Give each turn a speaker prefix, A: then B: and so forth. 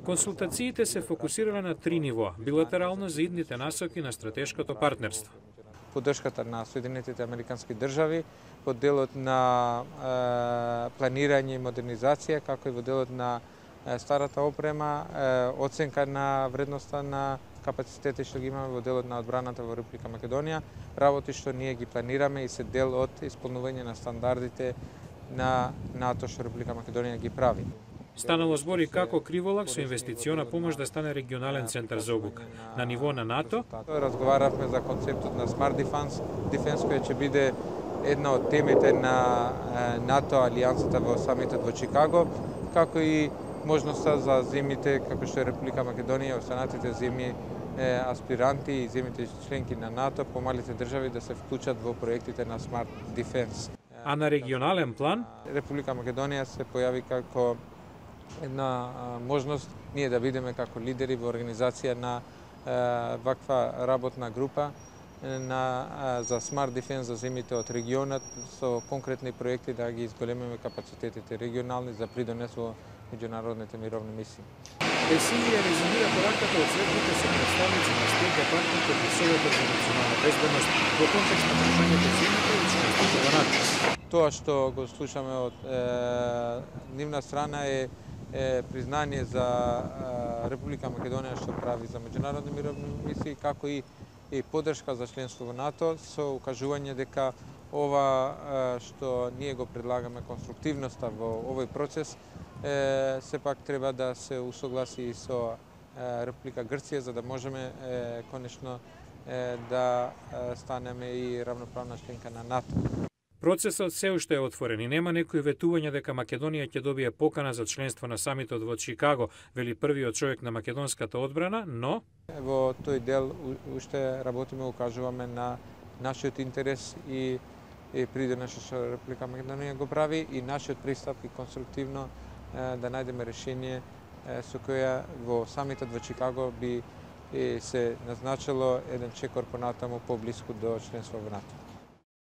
A: Консултациите се фокусирале на три нивоа, билатерално за идните насоки на стратешкото партнерство.
B: Поддршката на Соединетите Американски држави во делот на планирање и модернизација, како и во делот на старата опрема, оценка на вредноста на капацитети што ги имаме во делот на одбраната во Република Македонија, работи што ние ги планираме и се дел од исполнување на стандардите на НАТО што Република Македонија ги прави.
A: Станало збор и како Криволак со инвестициона помош да стане регионален центар за обука. На ниво на НАТО
B: разговаравме за концептот на Smart Defense, кој ќе биде една од темите на НАТО алијансата во самитот во Чикаго, како и можноста за земјите како што е Република Македонија, останатите земји аспиранти и земјите членки на НАТО, помалите држави да се вклучат во проектите на Smart Defense.
A: А на регионален план
B: Република Македонија се појави како една можност ние да бидеме како лидери во организација на ваква работна група за Smart Defense за земјите од регионот со конкретни проекти да ги изголемиме капацитетите регионални за придонес во меѓународните мировни мисии.
A: Бесилија резумира пораката од сретбите со представници на Стейт Департментот и Советот за национална безбедност во контекст на прашањето земјите и членството во НАТО.
B: Тоа што го слушаме од нивна страна е признание за Република Македонија што прави за меѓународни мировни мисии, како и поддршка за членство во НАТО со укажување дека ова што ние го предлагаме конструктивноста во овој процес сепак треба да се усогласи и со Република Грција за да можеме конечно да станеме и равноправна членка на НАТО.
A: Процесот се уште е отворен и нема некои ветувања дека Македонија ќе добие покана за членство на самитот во Чикаго, вели првиот човек на македонската одбрана, но
B: во тој дел уште работиме, укажуваме на нашиот интерес и придонесот што Република Македонија го прави и нашиот пристап и конструктивно да најдеме решение со која во самитот во Чикаго би се назначило еден чекор понатаму поблиску до членство во НАТО.